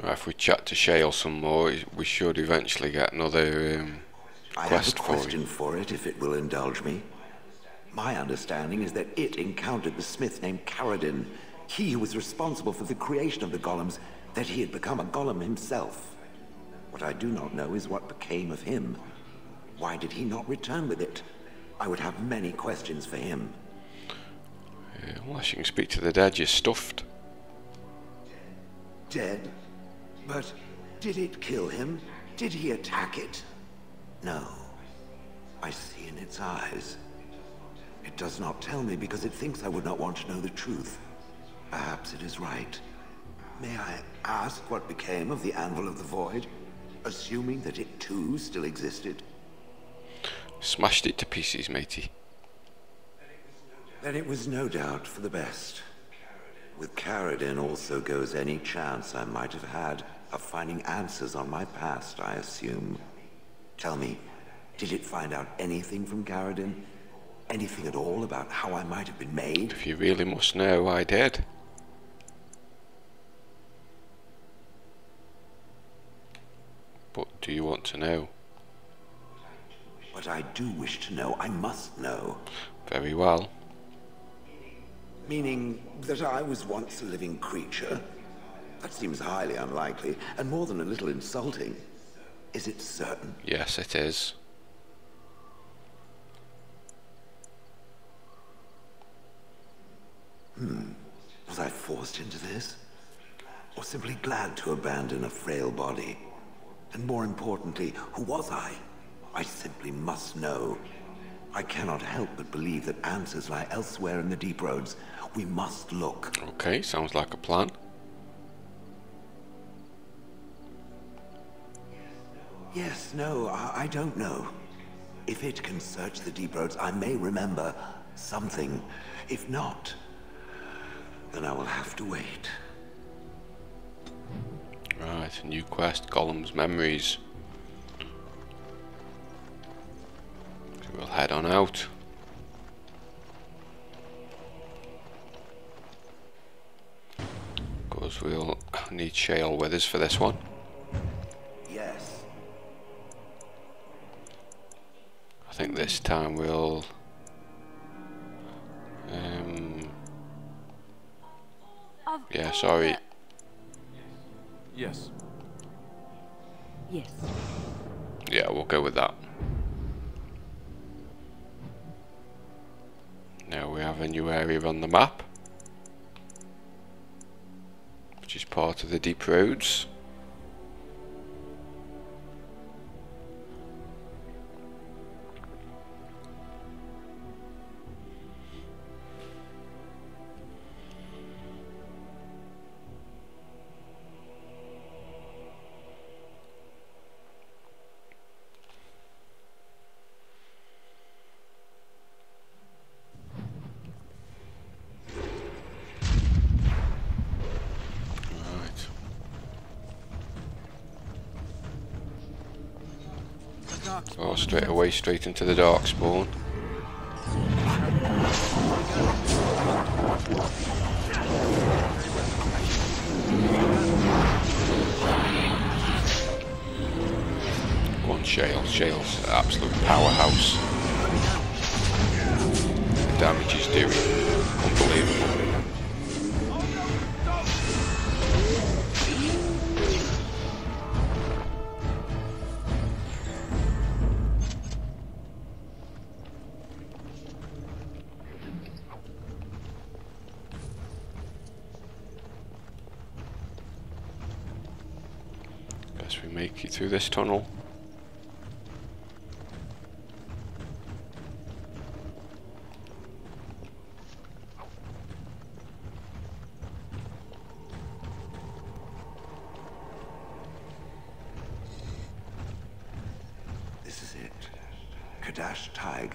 Right, if we chat to Shale some more, we should eventually get another I have a question for it, if it will indulge me. My understanding is that it encountered the smith named Caradin. He who was responsible for the creation of the golems, that he had become a golem himself. What I do not know is what became of him. Why did he not return with it? I would have many questions for him. Unless you can speak to the dead, you're stuffed. Dead? But did it kill him? Did he attack it? No. I see in its eyes. It does not tell me because it thinks I would not want to know the truth. Perhaps it is right. May I ask what became of the Anvil of the Void? Assuming that it too still existed? Smashed it to pieces, matey. Then it was no doubt for the best. With Caradin also goes any chance I might have had of finding answers on my past, I assume. Tell me, did it find out anything from Caradin? Anything at all about how I might have been made? If you really must know, I did. But do you want to know? But I do wish to know. I must know. Very well. Meaning that I was once a living creature? That seems highly unlikely, and more than a little insulting. Is it certain? Yes, it is. Was I forced into this? Or simply glad to abandon a frail body? And more importantly, who was I? I simply must know. I cannot help but believe that answers lie elsewhere in the deep roads. We must look. Okay, sounds like a plan. Yes, no, I don't know. If it can search the deep roads, I may remember something. If not, then I will have to wait. Right, a new quest, Golem's Memories. So we'll head on out. Of course, we'll need Shale with us for this one. Yes. I think this time we'll yeah, sorry. Yes. Yes. Yeah, we'll go with that. Now we have a new area on the map, which is part of the deep roads. Oh, straight into the Darkspawn. Go on, Shale's an absolute powerhouse. The damage he's doing, unbelievable. Guess we make it through this tunnel. This is it. Kadash Taig.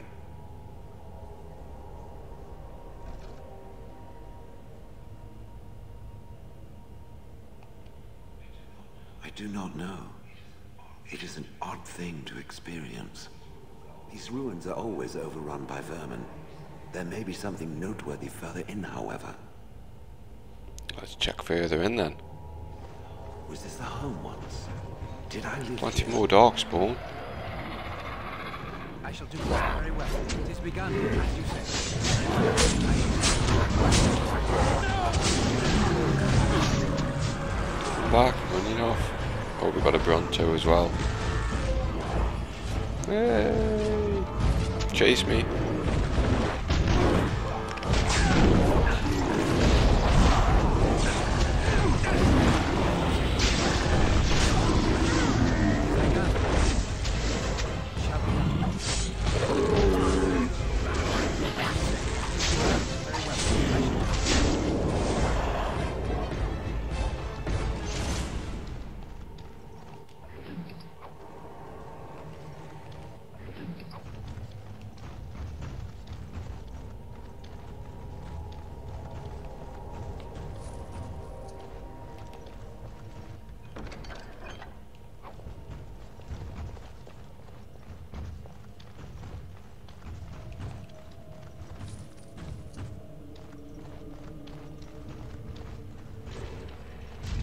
I do not know. It is an odd thing to experience. These ruins are always overrun by vermin. There may be something noteworthy further in, however. Let's check further in then. Was this the home once? Did I live Plenty here? more Darkspawn. I shall do that very well. It is begun, as you say. Back, running off. Oh, we've got a Bronto as well. Hey! Chase me.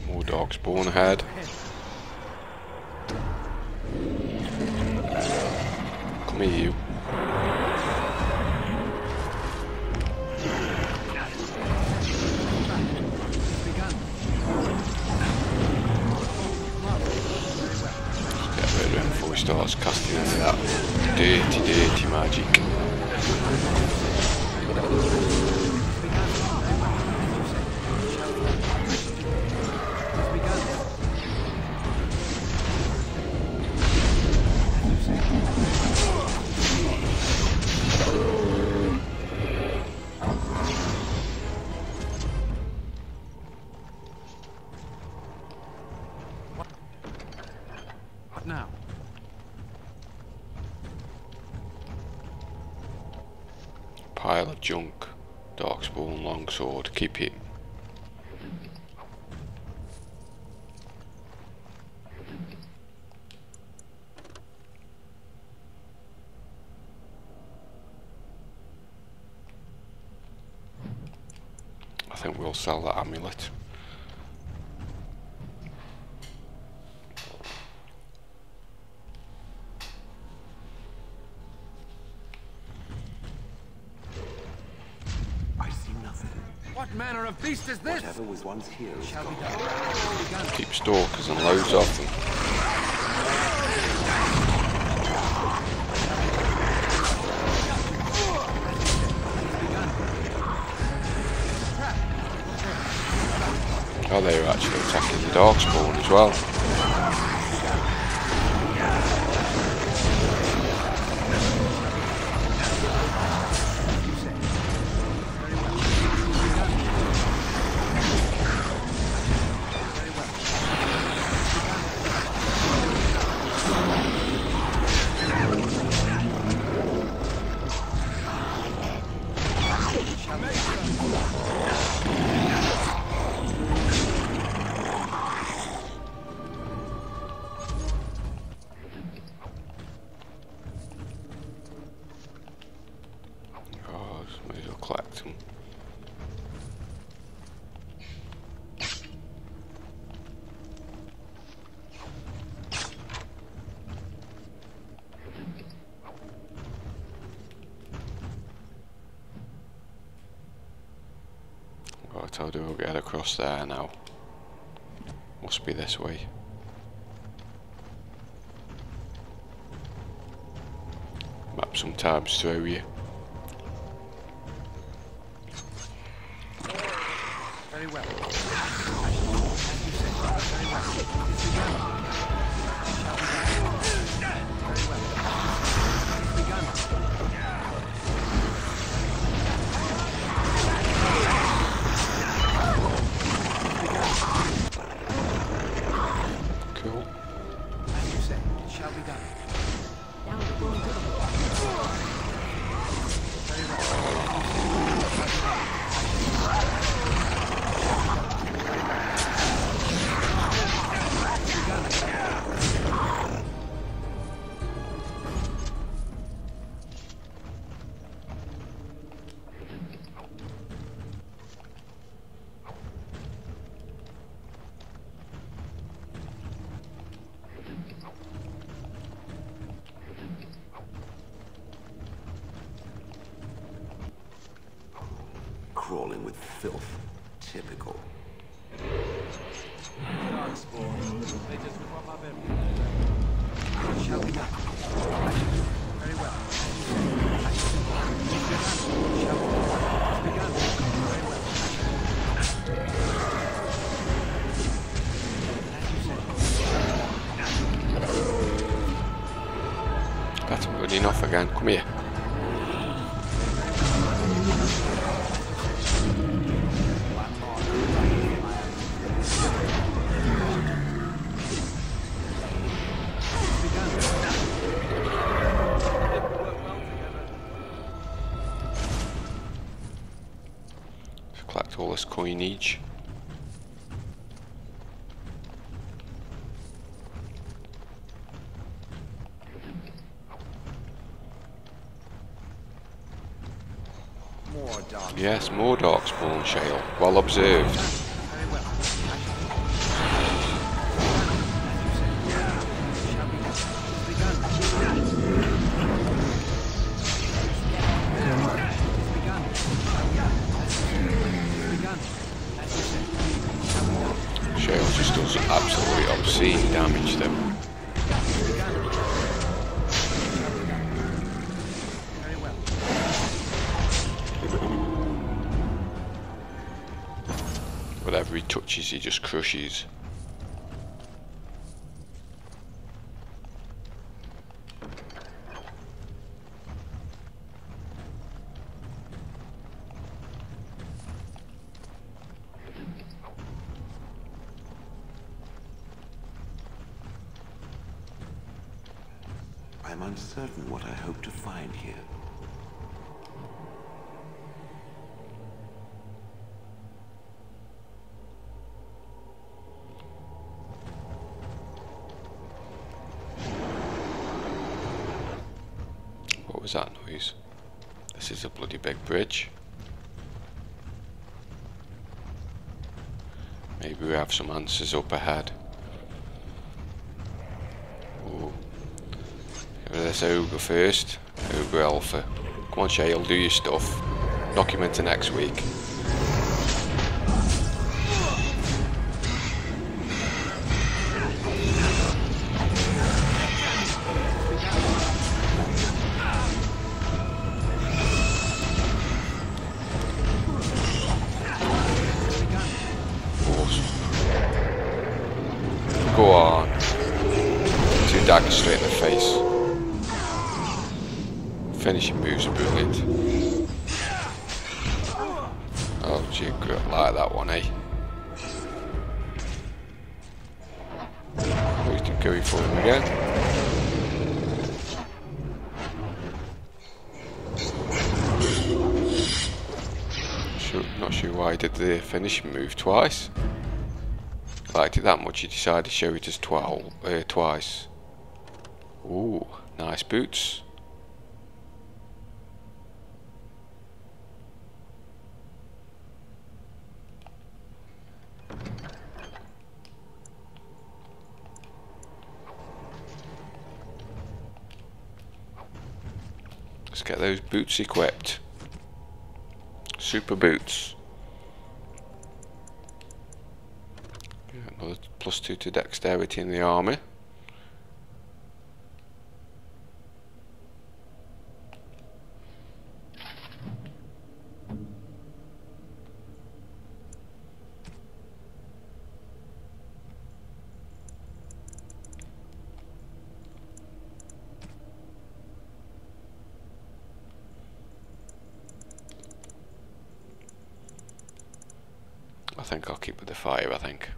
More Darkspawn ahead. Come here, you. Get rid of him before he starts casting any of that dirty magic. What now? Pile of junk. Darkspawn longsword. Keep it. I think we'll sell that amulet. I see nothing. What manner of beast is this? Whatever was once here is Shall be gone. done. It is begun. Keep stalkers and loads of them. Oh, they were actually attacking the Darkspawn as well. Oh, may as well collect them. Right, how do I get across there now? Must be this way. Map sometimes throw you. Very well. As you say. Very well. It is begun. Very well. It is begun. Cool. As you say, it shall be done. Now we're going to the Very well. Begun. filth. Typical. Darkspawn. They just crop up everywhere. Shall we not? Very well. Shall we? It's begun. Very well. That's good enough again. Come here. Collect all this coinage. More dark. Yes, more darkspawn shale. Well observed. Very well. Shale just does absolutely obscene damage though. Very well. Whatever he touches, he just crushes. I'm uncertain what I hope to find here. What was that noise? This is a bloody big bridge. Maybe we have some answers up ahead. Ooh. Give this ogre first. Ogre Alpha. Come on, Shale, do your stuff. Knock him into next week. Go on. 2 daggers straight in the face. Finishing moves are brilliant. Oh gee, like that one, eh? Oh, he's going for him again. Not sure why he did the finishing move twice. I liked it that much, he decided to show it as twice. Ooh, nice boots. Let's get those boots equipped. Super boots. Another +2 to dexterity in the army. I think I'll keep with the 5, I think.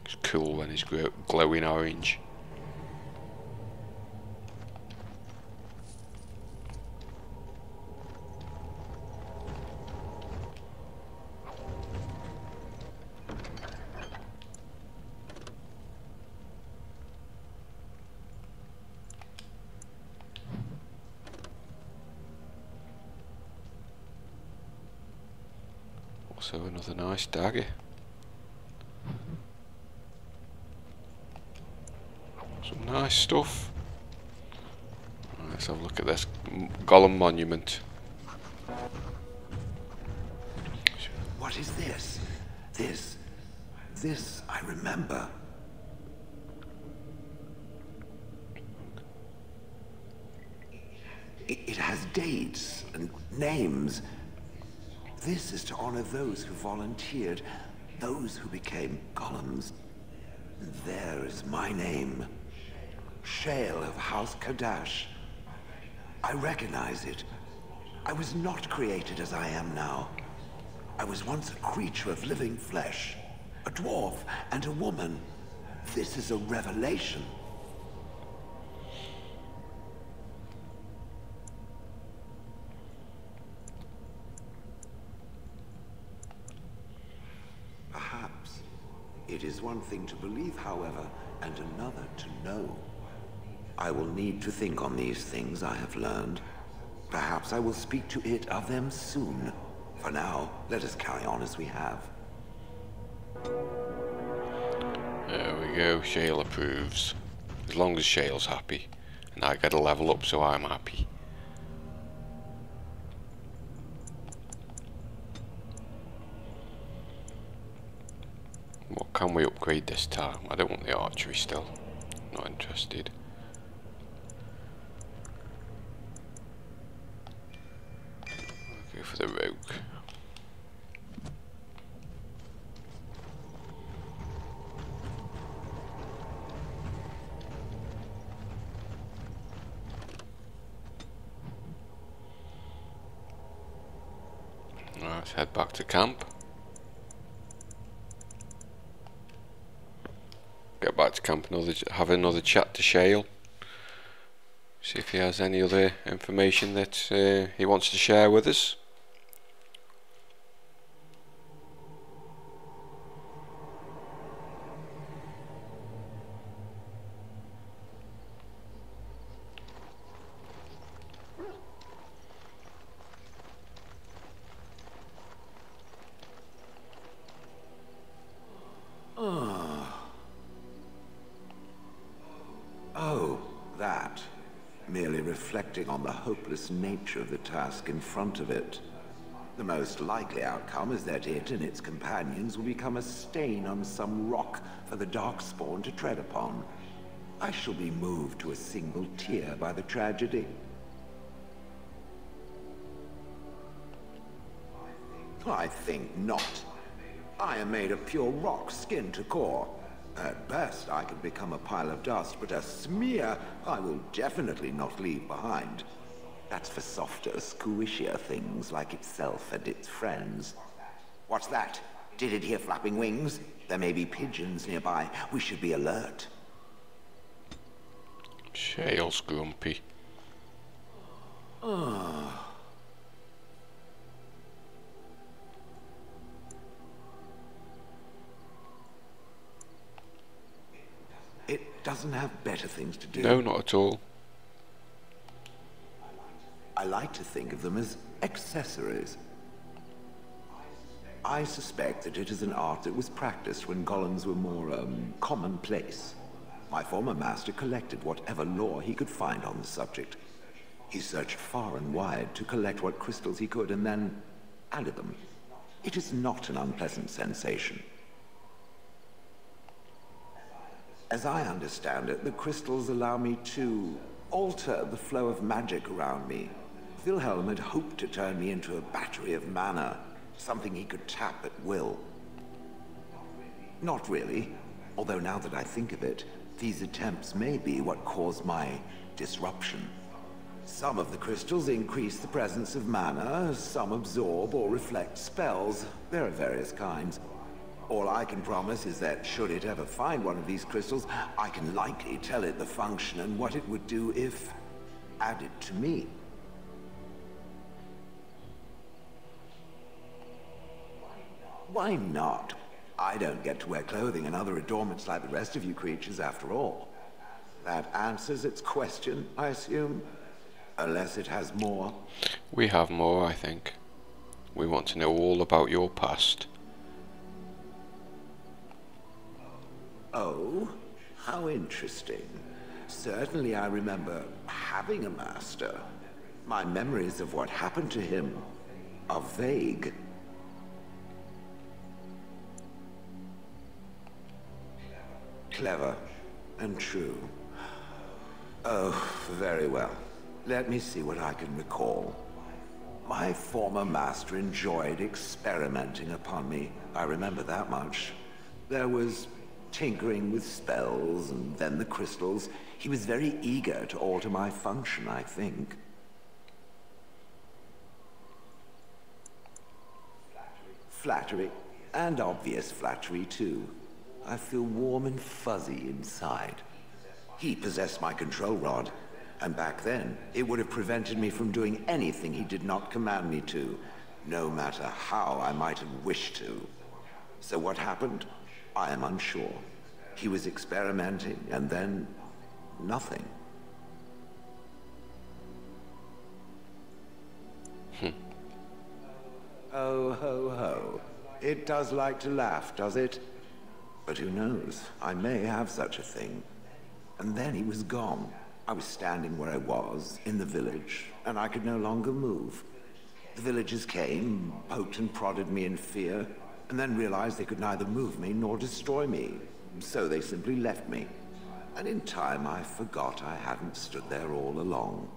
It's cool when it's glowing orange. Also another nice dagger. Some nice stuff. Let's have a look at this Gollum monument. What is this? This I remember. It has dates and names. This is to honor those who volunteered, those who became golems. And there is my name. Shale of House Kadash. I recognize it. I was not created as I am now. I was once a creature of living flesh, a dwarf and a woman. This is a revelation. Perhaps. It is one thing to believe, however, and another to know. I will need to think on these things I have learned. Perhaps I will speak to it of them soon. For now, let us carry on as we have. There we go, Shale approves. As long as Shale's happy. And I get a level up, so I'm happy. What can we upgrade this time? I don't want the archery still. Not interested. I'll go for the rogue. Right, let's head back to camp. Get back to camp, have another chat to Shale. See if he has any other information that he wants to share with us. Oh, that. Merely reflecting on the hopeless nature of the task in front of it. The most likely outcome is that it and its companions will become a stain on some rock for the Darkspawn to tread upon. I shall be moved to a single tear by the tragedy. I think not. I am made of pure rock, skin to core. At best, I could become a pile of dust, but a smear I will definitely not leave behind. That's for softer, squishier things like itself and its friends. What's that? Did it hear flapping wings? There may be pigeons nearby. We should be alert. Shale's grumpy. It doesn't have better things to do. No, not at all. I like to think of them as accessories. I suspect that it is an art that was practiced when golems were more, commonplace. My former master collected whatever lore he could find on the subject. He searched far and wide to collect what crystals he could and then added them. It is not an unpleasant sensation. As I understand it, the crystals allow me to alter the flow of magic around me. Wilhelm had hoped to turn me into a battery of mana, something he could tap at will. Not really, although now that I think of it, these attempts may be what caused my disruption. Some of the crystals increase the presence of mana, some absorb or reflect spells. There are various kinds. All I can promise is that should it ever find one of these crystals, I can likely tell it the function and what it would do if added to me. Why not? I don't get to wear clothing and other adornments like the rest of you creatures after all. That answers its question, I assume? Unless it has more. We have more, I think. We want to know all about your past. Oh, how interesting. Certainly I remember having a master. My memories of what happened to him are vague. Clever and true. Oh, very well. Let me see what I can recall. My former master enjoyed experimenting upon me. I remember that much. There was tinkering with spells, and then the crystals. He was very eager to alter my function, I think. Flattery, and obvious flattery too. I feel warm and fuzzy inside. He possessed my control rod, and back then, it would have prevented me from doing anything he did not command me to, no matter how I might have wished to. So what happened? I am unsure. He was experimenting, and then nothing. Oh, ho, ho. It does like to laugh, does it? But who knows? I may have such a thing. And then he was gone. I was standing where I was, in the village, and I could no longer move. The villagers came, poked and prodded me in fear, and then realized they could neither move me nor destroy me. So they simply left me. And in time, I forgot I hadn't stood there all along.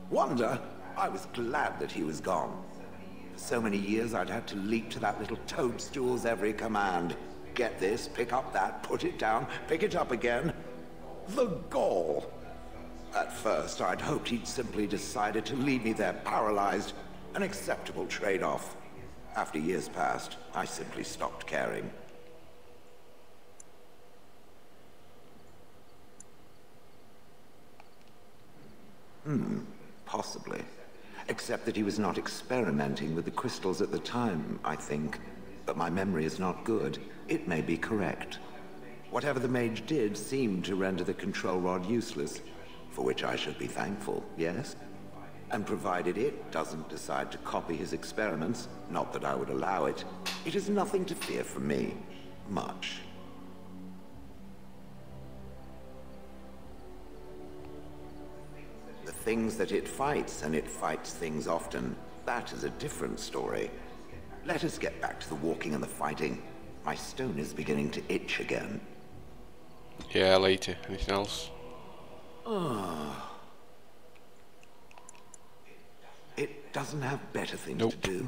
Wonder? I was glad that he was gone. For so many years, I'd had to leap to that little toadstool's every command. Get this, pick up that, put it down, pick it up again. The gall! At first, I'd hoped he'd simply decided to leave me there paralyzed, an acceptable trade-off. After years passed, I simply stopped caring. Possibly. Except that he was not experimenting with the crystals at the time, I think. But my memory is not good. It may be correct. Whatever the mage did seemed to render the control rod useless, for which I should be thankful, yes? And provided it doesn't decide to copy his experiments, not that I would allow it, it is nothing to fear from me. Much. The things that it fights, and it fights things often, that is a different story. Let us get back to the walking and the fighting. My stone is beginning to itch again. Yeah, later. Anything else? It doesn't have better things Nope. to do.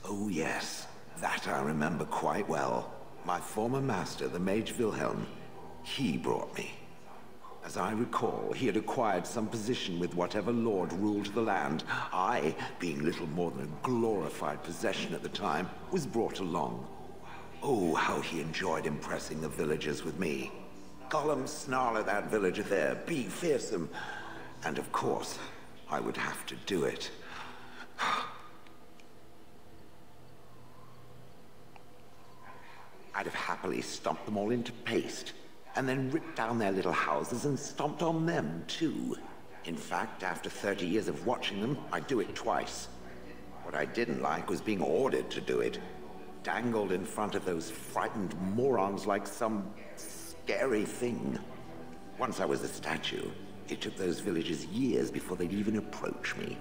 Oh yes, that I remember quite well. My former master, the Mage Wilhelm, he brought me. As I recall, he had acquired some position with whatever lord ruled the land. I, being little more than a glorified possession at the time, was brought along. Oh, how he enjoyed impressing the villagers with me. Gollum, snarl at that villager there, be fearsome. And of course, I would have to do it. I'd have happily stomped them all into paste, and then ripped down their little houses and stomped on them, too. In fact, after 30 years of watching them, I'd do it twice. What I didn't like was being ordered to do it. Dangled in front of those frightened morons like some scary thing. Once I was a statue, it took those villagers years before they'd even approach me.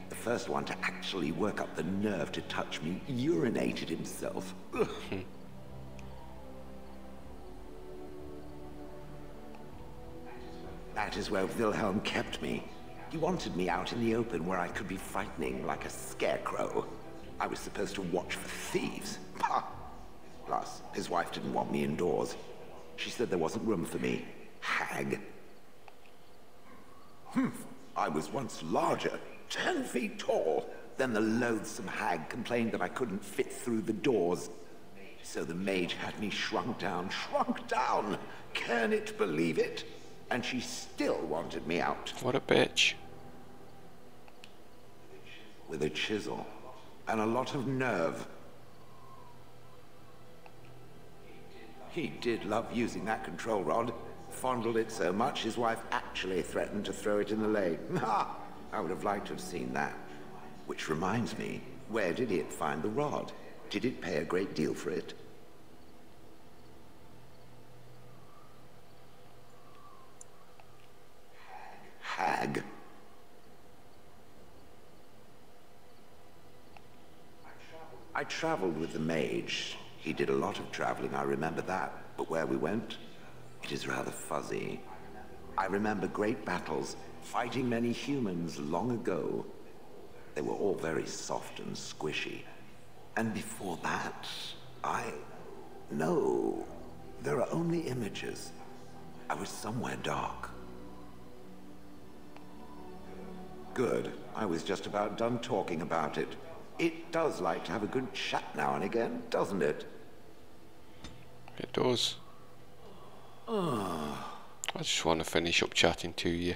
The first one to actually work up the nerve to touch me urinated himself. Ugh. That is where Wilhelm kept me. He wanted me out in the open where I could be frightening like a scarecrow. I was supposed to watch for thieves. Pah! Plus, his wife didn't want me indoors. She said there wasn't room for me. Hag. I was once larger, 10 feet tall. Then the loathsome hag complained that I couldn't fit through the doors. So the mage had me shrunk down. Can it believe it? And she still wanted me out. What a bitch. With a chisel. And a lot of nerve. He did love using that control rod. Fondled it so much, his wife actually threatened to throw it in the lake. Ha! I would have liked to have seen that. Which reminds me, where did it find the rod? Did it pay a great deal for it? I traveled with the mage. He did a lot of traveling, I remember that. But where we went, it is rather fuzzy. I remember great battles, fighting many humans long ago. They were all very soft and squishy. And before that, No, there are only images. I was somewhere dark. Good. I was just about done talking about it. It does like to have a good chat now and again, doesn't it? It does. I just want to finish up chatting to you.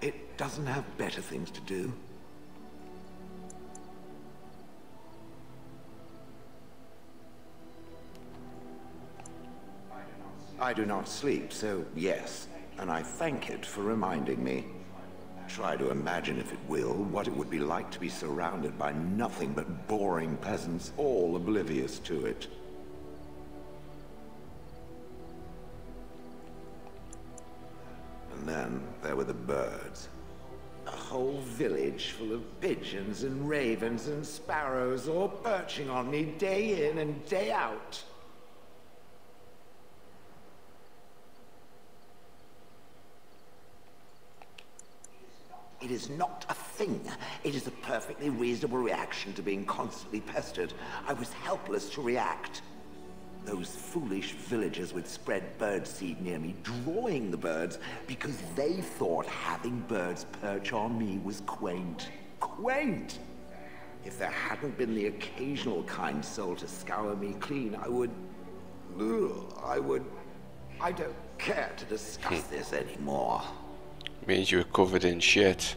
It doesn't have better things to do. I do not sleep, so yes, and I thank it for reminding me. Try to imagine, if it will, what it would be like to be surrounded by nothing but boring peasants, all oblivious to it. And then there were the birds. A whole village full of pigeons and ravens and sparrows all perching on me day in and day out. It is not a thing. It is a perfectly reasonable reaction to being constantly pestered. I was helpless to react. Those foolish villagers would spread birdseed near me, drawing the birds, because they thought having birds perch on me was quaint. Quaint! If there hadn't been the occasional kind soul to scour me clean, I don't care to discuss this anymore. Means you were covered in shit.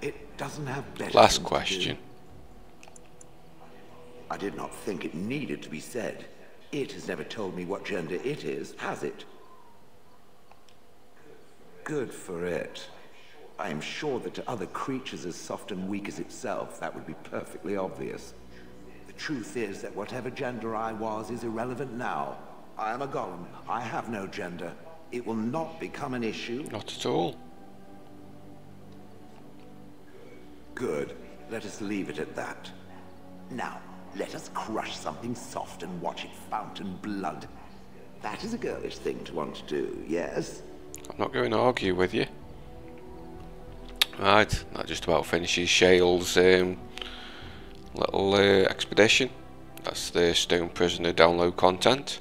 It doesn't have better. Last question. I did not think it needed to be said. It has never told me what gender it is, has it? Good for it. I am sure that to other creatures as soft and weak as itself, that would be perfectly obvious. The truth is that whatever gender I was is irrelevant now. I am a golem. I have no gender. It will not become an issue. Not at all. Good. Let us leave it at that. Now, let us crush something soft and watch it fountain blood. That is a girlish thing to want to do, yes? I'm not going to argue with you. Right, that just about finishes Shale's little expedition. That's the Stone Prisoner download content.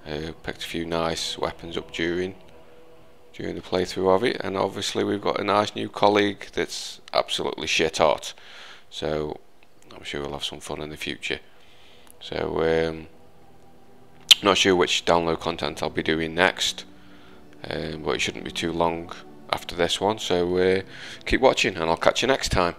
Picked a few nice weapons up during the playthrough of it, and obviously we've got a nice new colleague that's absolutely shit hot, so I'm sure we'll have some fun in the future. So not sure which download content I'll be doing next, but it shouldn't be too long after this one, so keep watching and I'll catch you next time.